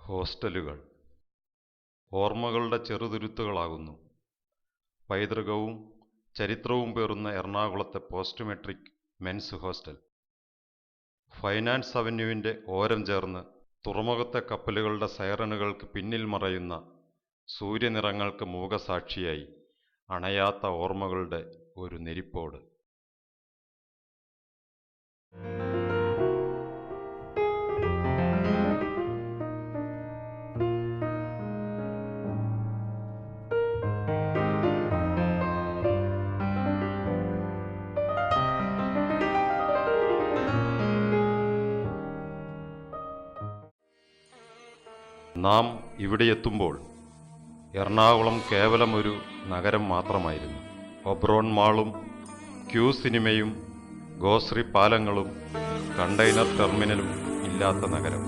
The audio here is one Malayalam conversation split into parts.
ഹോസ്റ്റലുകൾ ഓർമ്മകളുടെ ചെറുതുരുത്തുകളാകുന്നു. പൈതൃകവും ചരിത്രവും പേറുന്ന എറണാകുളത്തെ post matric men's hostel. Finance അവന്യൂവിൻ്റെ ഓരം ചേർന്ന് തുറമുഖത്തെ കപ്പലുകളുടെ സൈറനുകൾക്ക് പിന്നിൽ മറയുന്ന സൂര്യനിറങ്ങൾക്ക് മൂകസാക്ഷിയായി അണയാത്ത ഓർമ്മകളുടെ ഒരു നെരിപ്പോട്. നാം ഇവിടെ എത്തുമ്പോൾ എറണാകുളം കേവലം ഒരു നഗരം മാത്രമായിരുന്നു. ഒബ്റോൺ മാളും ക്യൂ സിനിമയും ഗോശ്രീ പാലങ്ങളും കണ്ടെയ്നർ ടെർമിനലും ഇല്ലാത്ത നഗരം.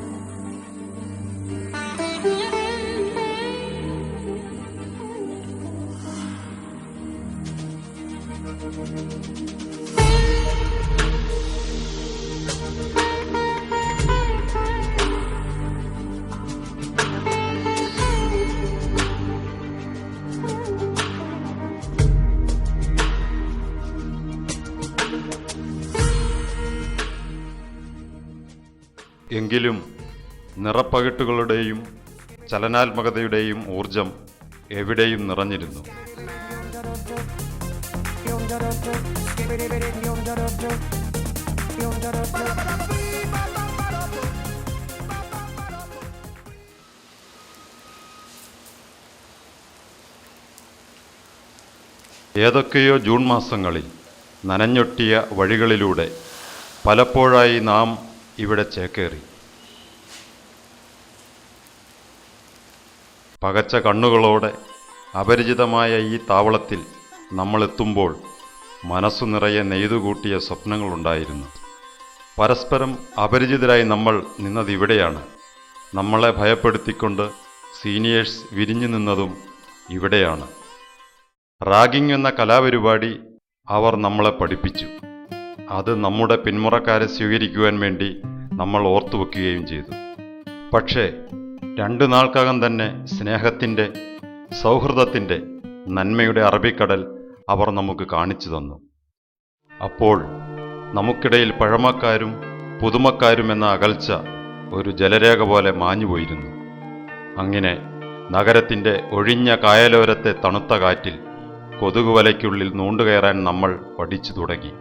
എങ്കിലും നിറപ്പകിട്ടുകളുടെയും ചലനാത്മകതയുടെയും ഊർജം എവിടെയും നിറഞ്ഞിരുന്നു. ഏതൊക്കെയോ ജൂൺ മാസങ്ങളിൽ നനഞ്ഞൊട്ടിയ വഴികളിലൂടെ പലപ്പോഴായി നാം ഇവിടെ ചേക്കേറി. പകച്ച കണ്ണുകളോടെ അപരിചിതമായ ഈ താവളത്തിൽ നമ്മളെത്തുമ്പോൾ മനസ്സു നിറയെ നെയ്തുകൂട്ടിയ സ്വപ്നങ്ങളുണ്ടായിരുന്നു. പരസ്പരം അപരിചിതരായി നമ്മൾ നിന്നതിവിടെയാണ്. നമ്മളെ ഭയപ്പെടുത്തിക്കൊണ്ട് സീനിയേഴ്സ് വിരിഞ്ഞു നിന്നതും ഇവിടെയാണ്. റാഗിംഗ് എന്ന കലാപരിപാടി അവർ നമ്മളെ പഠിപ്പിച്ചു. അത് നമ്മുടെ പിന്മുറക്കാരെ സ്വീകരിക്കുവാൻ വേണ്ടി നമ്മൾ ഓർത്തുവെക്കുകയും ചെയ്തു. പക്ഷേ 2 നാൾക്കകം തന്നെ സ്നേഹത്തിൻ്റെ, സൗഹൃദത്തിൻ്റെ, നന്മയുടെ അറബിക്കടൽ അവർ നമുക്ക് കാണിച്ചു തന്നു. അപ്പോൾ നമുക്കിടയിൽ പഴമക്കാരും പുതുമക്കാരും എന്ന അകൽച്ച ഒരു ജലരേഖ പോലെ മാഞ്ഞുപോയിരുന്നു. അങ്ങനെ നഗരത്തിൻ്റെ ഒഴിഞ്ഞ കായലോരത്തെ തണുത്ത കാറ്റിൽ കൊതുകുവലയ്ക്കുള്ളിൽ നൂണ്ടുകയറാൻ നമ്മൾ പഠിച്ചു തുടങ്ങി.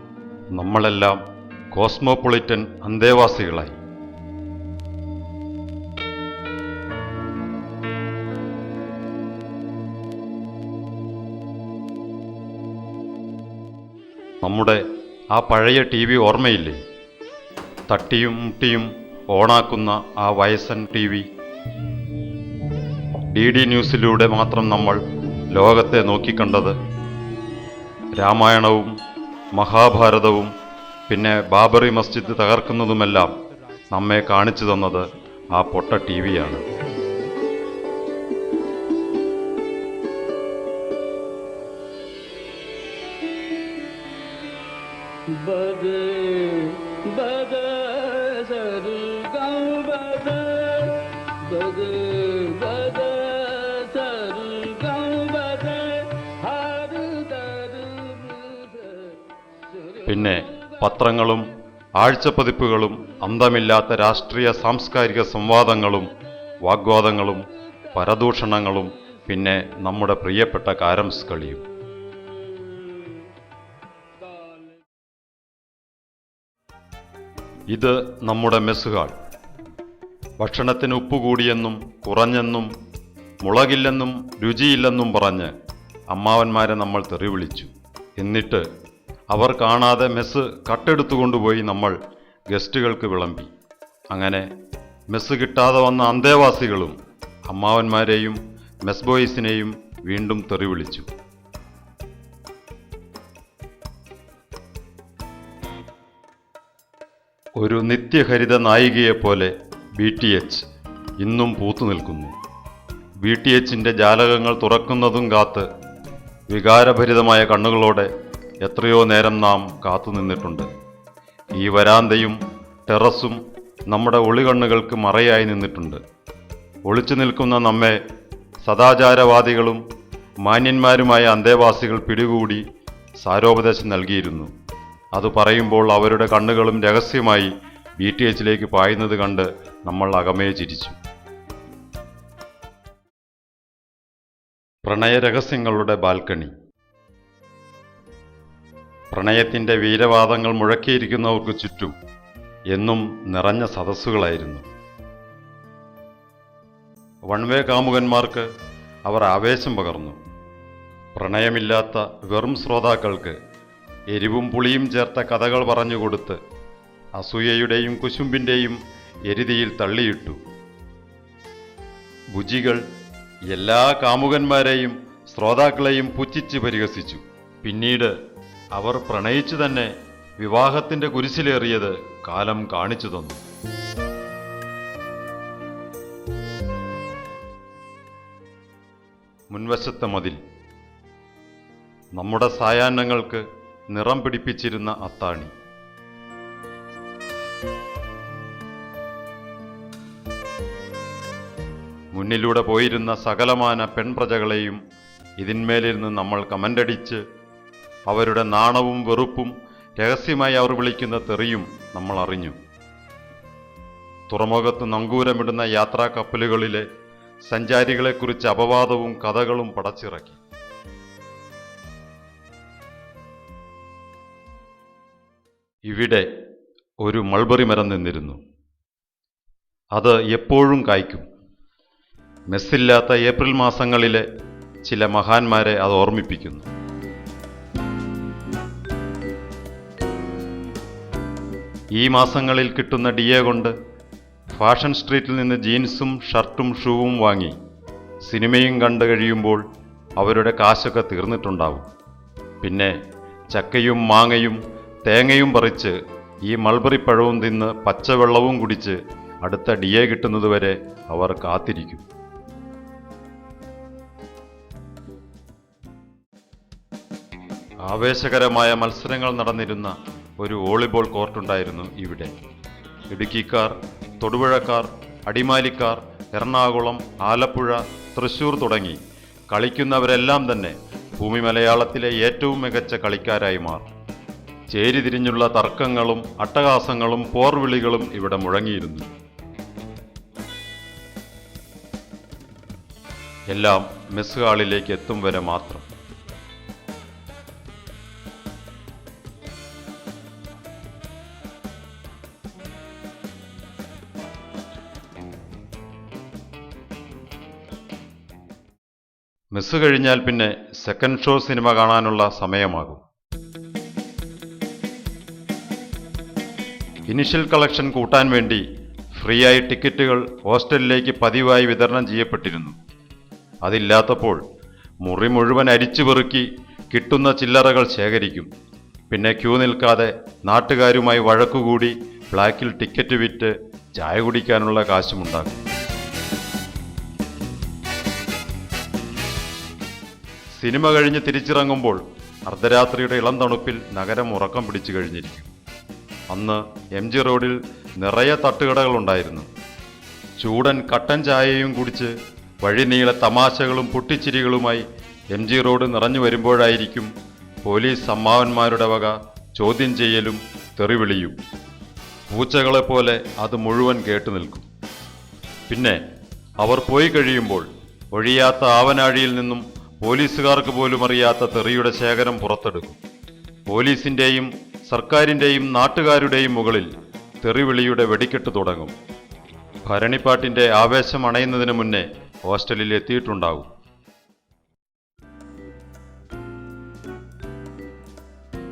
നമ്മളെല്ലാം കോസ്മോപൊളിറ്റൻ അന്തേവാസികളായി. നമ്മുടെ ആ പഴയ TV ഓർമ്മയില്ലേ? തട്ടിയും മുട്ടിയും ഓണാക്കുന്ന ആ വയസ്സൻ TV. DD ന്യൂസിലൂടെ മാത്രം നമ്മൾ ലോകത്തെ നോക്കിക്കണ്ടത്. രാമായണവും മഹാഭാരതവും പിന്നെ ബാബറി മസ്ജിദ് തകർക്കുന്നതുമെല്ലാം നമ്മെ കാണിച്ചു തന്നത് ആ പൊട്ട TV-യാണ്. പിന്നെ പത്രങ്ങളും ആഴ്ചപ്പതിപ്പുകളും അന്തമില്ലാത്ത രാഷ്ട്രീയ സാംസ്കാരിക സംവാദങ്ങളും വാഗ്വാദങ്ങളും പരദൂഷണങ്ങളും പിന്നെ നമ്മുടെ പ്രിയപ്പെട്ട കാരംസ് കളിയും. ഇത് നമ്മുടെ മെസ് ഹാൾ. ഭക്ഷണത്തിന് ഉപ്പ് കൂടിയെന്നും കുറഞ്ഞെന്നും മുളകില്ലെന്നും രുചിയില്ലെന്നും പറഞ്ഞ് അമ്മാവന്മാരെ നമ്മൾ തെറി വിളിച്ചു. എന്നിട്ട് അവർ കാണാതെ മെസ്സ് കട്ടെടുത്തുകൊണ്ടുപോയി നമ്മൾ ഗസ്റ്റുകൾക്ക് വിളമ്പി. അങ്ങനെ മെസ്സ് കിട്ടാതെ വന്ന അന്തേവാസികളും അമ്മാവന്മാരെയും മെസ് ബോയ്സിനെയും വീണ്ടും തെറി വിളിച്ചു. ഒരു നിത്യഹരിത നായികയെപ്പോലെ BTH ഇന്നും പൂത്തു നിൽക്കുന്നു. BTHൻ്റെ ജാലകങ്ങൾ തുറക്കുന്നതും കാത്ത് വികാരഭരിതമായ കണ്ണുകളോടെ എത്രയോ നേരം നാം കാത്തുനിന്നിട്ടുണ്ട്. ഈ വരാന്തയും ടെറസും നമ്മുടെ ഒളികണ്ണുകൾക്ക് മറയായി നിന്നിട്ടുണ്ട്. ഒളിച്ചു നിൽക്കുന്ന നമ്മെ സദാചാരവാദികളും മാന്യന്മാരുമായ അന്തേവാസികൾ പിടികൂടി സാരോപദേശം നൽകിയിരുന്നു. അത് പറയുമ്പോൾ അവരുടെ കണ്ണുകളും രഹസ്യമായി BTHലേക്ക് പായുന്നത് കണ്ട് നമ്മൾ അകമേ ചിരിച്ചു. പ്രണയരഹസ്യങ്ങളുടെ ബാൽക്കണി. പ്രണയത്തിൻ്റെ വീരവാദങ്ങൾ മുഴക്കിയിരിക്കുന്നവർക്ക് ചുറ്റും എന്നും നിറഞ്ഞ സദസ്സുകളായിരുന്നു. വൺവേ കാമുകന്മാർക്ക് അവർ ആവേശം പകർന്നു. പ്രണയമില്ലാത്ത വെറും ശ്രോതാക്കൾക്ക് എരിവും പുളിയും ചേർത്ത കഥകൾ പറഞ്ഞുകൊടുത്ത് അസൂയയുടെയും കുശുമ്പിൻ്റെയും എരുതിയിൽ തള്ളിയിട്ടു. ഭുജികൾ എല്ലാ കാമുകന്മാരെയും ശ്രോതാക്കളെയും പുച്ഛിച്ച് പരിഹസിച്ചു. പിന്നീട് അവർ പ്രണയിച്ചു തന്നെ വിവാഹത്തിൻ്റെ കുരിശിലേറിയത് കാലം കാണിച്ചു തന്നു. മുൻവശത്തെ മതിൽ. നമ്മുടെ സായാഹ്നങ്ങൾക്ക് നിറം പിടിപ്പിച്ചിരുന്ന അത്താണി. മുന്നിലൂടെ പോയിരുന്ന സകലമാന പെൺപ്രജകളെയും ഇതിന്മേലിരുന്ന് നമ്മൾ കമൻ്റടിച്ച് അവരുടെ നാണവും വെറുപ്പും രഹസ്യമായി അവർ വിളിക്കുന്ന തെറിയും നമ്മൾ അറിഞ്ഞു. തുറമുഖത്ത് നങ്കൂരമിടുന്ന യാത്രാ കപ്പലുകളിലെ സഞ്ചാരികളെക്കുറിച്ച് അപവാദവും കഥകളും പടച്ചിറക്കി. ഇവിടെ ഒരു മൾബറി മരം നിന്നിരുന്നു. അത് എപ്പോഴും കായ്ക്കും. മെസ്സില്ലാത്ത ഏപ്രിൽ മാസങ്ങളിലെ ചില മഹാന്മാരെ അത് ഓർമ്മിപ്പിക്കുന്നു. ഈ മാസങ്ങളിൽ കിട്ടുന്ന DA കൊണ്ട് ഫാഷൻ സ്ട്രീറ്റിൽ നിന്ന് ജീൻസും ഷർട്ടും ഷൂവും വാങ്ങി സിനിമയും കണ്ടു കഴിയുമ്പോൾ അവരുടെ കാശൊക്കെ തീർന്നിട്ടുണ്ടാവും. പിന്നെ ചക്കയും മാങ്ങയും തേങ്ങയും പറിച്ച് ഈ മൾബറി പഴവും തിന്ന് പച്ചവെള്ളവും കുടിച്ച് അടുത്ത DA കിട്ടുന്നതുവരെ അവർ കാത്തിരിക്കും. ആവേശകരമായ മത്സരങ്ങൾ നടന്നിരുന്ന ഒരു വോളിബോൾ കോർട്ടുണ്ടായിരുന്നു ഇവിടെ. ഇടുക്കിക്കാർ, തൊടുപുഴക്കാർ, അടിമാലിക്കാർ, എറണാകുളം, ആലപ്പുഴ, തൃശ്ശൂർ തുടങ്ങി കളിക്കുന്നവരെല്ലാം തന്നെ ഭൂമി മലയാളത്തിലെ ഏറ്റവും മികച്ച കളിക്കാരായി മാറും. ചേരിതിരിഞ്ഞുള്ള തർക്കങ്ങളും അട്ടഹാസങ്ങളും പോർവിളികളും ഇവിടെ മുഴങ്ങിയിരുന്നു. എല്ലാം മെസ് ഹാളിലേക്ക് എത്തും വരെ മാത്രം. മെസ് കഴിഞ്ഞാൽ പിന്നെ സെക്കൻഡ് ഷോ സിനിമ കാണാനുള്ള സമയമാകും. ഇനിഷ്യൽ കളക്ഷൻ കൂട്ടാൻ വേണ്ടി ഫ്രീ ആയി ടിക്കറ്റുകൾ ഹോസ്റ്റലിലേക്ക് പതിവായി വിതരണം ചെയ്യപ്പെട്ടിരുന്നു. അതില്ലാത്തപ്പോൾ മുറി മുഴുവൻ അരിച്ചു പെറുക്കി കിട്ടുന്ന ചില്ലറകൾ ശേഖരിക്കും. പിന്നെ ക്യൂ നിൽക്കാതെ നാട്ടുകാരുമായി വഴക്കുകൂടി ബ്ലാക്കിൽ ടിക്കറ്റ് വിറ്റ് ചായ കുടിക്കാനുള്ള കാശുമുണ്ടാക്കും. സിനിമ കഴിഞ്ഞ് തിരിച്ചിറങ്ങുമ്പോൾ അർദ്ധരാത്രിയുടെ ഇളം തണുപ്പിൽ നഗരം ഉറക്കം പിടിച്ചു കഴിഞ്ഞിരിക്കും. അന്ന് MG റോഡിൽ നിറയെ തട്ടുകടകളുണ്ടായിരുന്നു. ചൂടൻ കട്ടൻ ചായയും കുടിച്ച് വഴിനീളെ തമാശകളും പൊട്ടിച്ചിരികളുമായി MG റോഡ് നിറഞ്ഞു വരുമ്പോഴായിരിക്കും പോലീസ് അമ്മാവന്മാരുടെ വക ചോദ്യം ചെയ്യലും തെറിവിളിയും. പൂച്ചകളെപ്പോലെ അത് മുഴുവൻ കേട്ടു നിൽക്കും. പിന്നെ അവർ പോയി കഴിയുമ്പോൾ ഒഴിയാത്ത ആവനാഴിയിൽ നിന്നും പോലീസുകാർക്ക് പോലും അറിയാത്ത തെറിയുടെ ശേഖരം പുറത്തെടുക്കും. പോലീസിൻ്റെയും സർക്കാരിൻ്റെയും നാട്ടുകാരുടെയും മുകളിൽ തെറിവിളിയുടെ വെടിക്കെട്ട് തുടങ്ങും. ഭരണിപ്പാട്ടിൻ്റെ ആവേശം അണയുന്നതിന് മുന്നേ ഹോസ്റ്റലിൽ എത്തിയിട്ടുണ്ടാവും.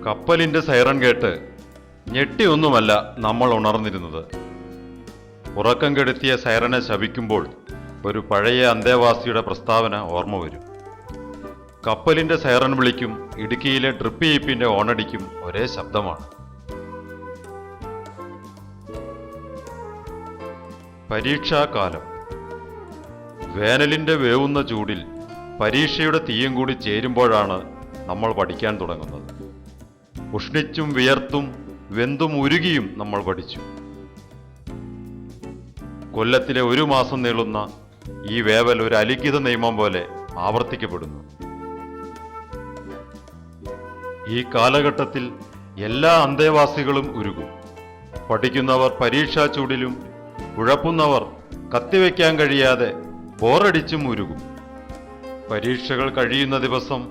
കപ്പലിൻ്റെ സൈറൺ കേട്ട് ഞെട്ടിയൊന്നുമല്ല നമ്മൾ ഉണർന്നിരുന്നത്. ഉറക്കം കെടുത്തിയ സൈറനെ ശപിക്കുമ്പോൾ ഒരു പഴയ അന്തേവാസിയുടെ പ്രസ്താവന ഓർമ്മ വരും. കപ്പലിൻ്റെ സൈറൺ വിളിക്കും ഇടുക്കിയിലെ ഡ്രിപ്പ് ജീപ്പിൻ്റെ ഓണടിക്കും ഒരേ ശബ്ദമാണ്. പരീക്ഷാകാലം. വേനലിൻ്റെ വേവുന്ന ചൂടിൽ പരീക്ഷയുടെ തീയും കൂടി ചേരുമ്പോഴാണ് നമ്മൾ പഠിക്കാൻ തുടങ്ങുന്നത്. ഉഷ്ണിച്ചും വിയർത്തും വെന്തും ഉരുകിയും നമ്മൾ പഠിച്ചു. കൊല്ലത്തിലെ ഒരു മാസം നീളുന്ന ഈ വേവൽ ഒരു അലിഖിത നിയമം പോലെ ആവർത്തിക്കപ്പെടുന്നു. ഈ കാലഘട്ടത്തിൽ എല്ലാ അന്തേവാസികളും ഉരുകും. പഠിക്കുന്നവർ പരീക്ഷാ ചൂടിലും, ഉഴപ്പുന്നവർ കത്തിവെക്കാൻ കഴിയാതെ ബോറടിച്ചും ഉരുകും. പരീക്ഷകൾ കഴിയുന്ന ദിവസം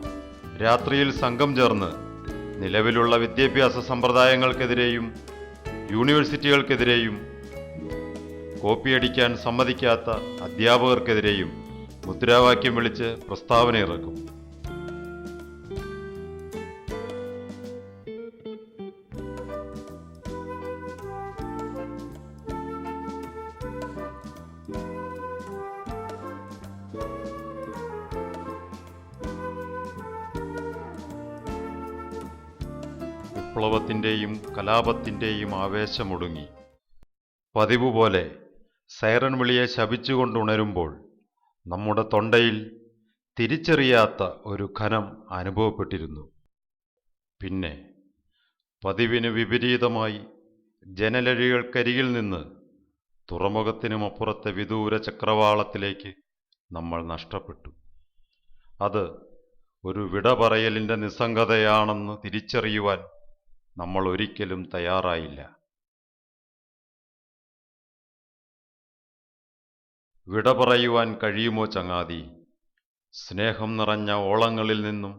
രാത്രിയിൽ സംഘം ചേർന്ന് നിലവിലുള്ള വിദ്യാഭ്യാസ സമ്പ്രദായങ്ങൾക്കെതിരെയും യൂണിവേഴ്സിറ്റികൾക്കെതിരെയും കോപ്പിയടിക്കാൻ സമ്മതിക്കാത്ത അധ്യാപകർക്കെതിരെയും മുദ്രാവാക്യം വിളിച്ച് പ്രസ്താവന ഇറക്കും. വിപ്ലവത്തിൻ്റെയും കലാപത്തിൻ്റെയും ആവേശമൊടുങ്ങി. പതിവ് പോലെ സൈറൺ വിളിയെ ശപിച്ചുകൊണ്ടുണരുമ്പോൾ നമ്മുടെ തൊണ്ടയിൽ തിരിച്ചറിയാത്ത ഒരു ഖനം അനുഭവപ്പെട്ടിരുന്നു. പിന്നെ പതിവിന് വിപരീതമായി ജനലഴികൾക്കരികിൽ നിന്ന് തുറമുഖത്തിനുമപ്പുറത്തെ വിദൂര ചക്രവാളത്തിലേക്ക് നമ്മൾ നഷ്ടപ്പെട്ടു. അത് ഒരു വിട പറയലിൻ്റെ നിസ്സംഗതയാണെന്ന് തിരിച്ചറിയുവാൻ നമ്മൾ ഒരിക്കലും തയ്യാറായില്ല. വിട പറയുവാൻ കഴിയുമോ ചങ്ങാതി? സ്നേഹം നിറഞ്ഞ ഓളങ്ങളിൽ നിന്നും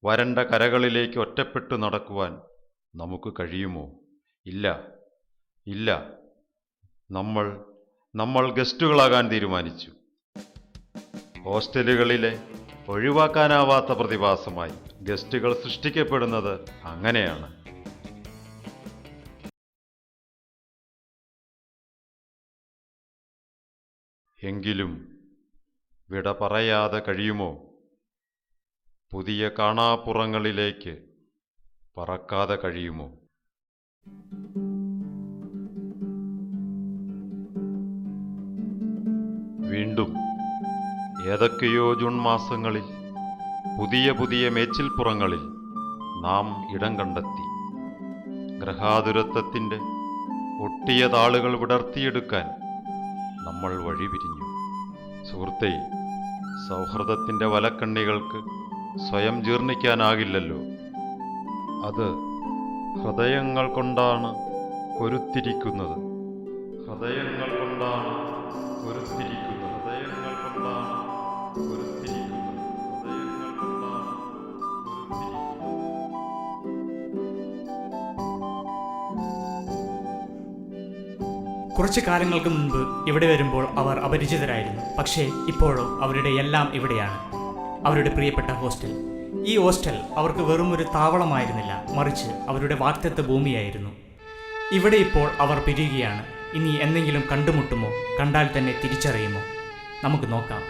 വരണ്ട കരകളിലേക്ക് ഒറ്റപ്പെട്ടു നടക്കുവാൻ നമുക്ക് കഴിയുമോ? ഇല്ല, ഇല്ല. നമ്മൾ ഗസ്റ്റുകളാകാൻ തീരുമാനിച്ചു. ഹോസ്റ്റലുകളിലെ ഒഴിവാക്കാനാവാത്ത പ്രതിഭാസമായി ഗസ്റ്റുകൾ സൃഷ്ടിക്കപ്പെടുന്നത് അങ്ങനെയാണ്. എങ്കിലും വിട പറയാതെ കഴിയുമോ? പുതിയ കാണാപ്പുറങ്ങളിലേക്ക് പറക്കാതെ കഴിയുമോ? വീണ്ടും ഏതൊക്കെയോ ജൂൺ മാസങ്ങളിൽ പുതിയ പുതിയ മേച്ചിൽപ്പുറങ്ങളിൽ നാം ഇടം കണ്ടെത്തി. ഗ്രഹാതുരത്വത്തിൻ്റെ ഒട്ടിയ താളുകൾ വിടർത്തിയെടുക്കാൻ നമ്മൾ വഴിപിരിഞ്ഞു. സുഹൃത്തേ, സൗഹൃദത്തിൻ്റെ വലക്കണ്ണികൾക്ക് സ്വയം ജീർണിക്കാനാകില്ലല്ലോ. അത് ഹൃദയങ്ങൾ കൊണ്ടാണ് കൊരുത്തിരിക്കുന്നത്. ഹൃദയങ്ങൾ കൊണ്ടാണ് കൊരുത്തിരിക്കുന്നത്. ഹൃദയങ്ങൾ കൊണ്ടാണ് കൊരുത്തിരിക്കുന്നത്. ഹൃദയങ്ങൾ കൊണ്ടാണ് കൊരുത്തിരിക്കുന്നത്. കുറച്ചു കാലങ്ങൾക്ക് മുൻപ് ഇവിടെ വരുമ്പോൾ അവർ അപരിചിതരായിരുന്നു. പക്ഷേ ഇപ്പോഴോ അവരുടെ എല്ലാം ഇവിടെയാണ്, അവരുടെ പ്രിയപ്പെട്ട ഹോസ്റ്റൽ. ഈ ഹോസ്റ്റൽ അവർക്ക് വെറും ഒരു താവളമായിരുന്നില്ല, മറിച്ച് അവരുടെ വാക്തത്വ ഭൂമിയായിരുന്നു. ഇവിടെ ഇപ്പോൾ അവർ പിരിയുകയാണ്. ഇനി എന്തെങ്കിലും കണ്ടുമുട്ടുമോ? കണ്ടാൽ തന്നെ തിരിച്ചറിയുമോ? നമുക്ക് നോക്കാം.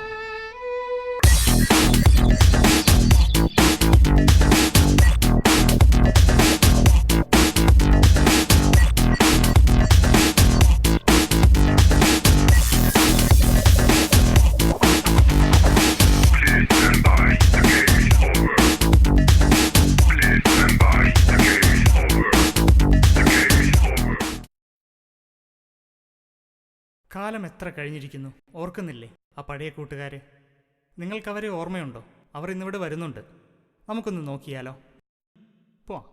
കാലം എത്ര കഴിഞ്ഞിരിക്കുന്നു, ഓർക്കുന്നില്ലേ ആ പഴയ കൂട്ടുകാരെ? നിങ്ങൾക്കവരെ ഓർമ്മയുണ്ടോ? അവർ ഇന്നിവിടെ വരുന്നുണ്ട്. നമുക്കൊന്ന് നോക്കിയാലോ? പോവാം.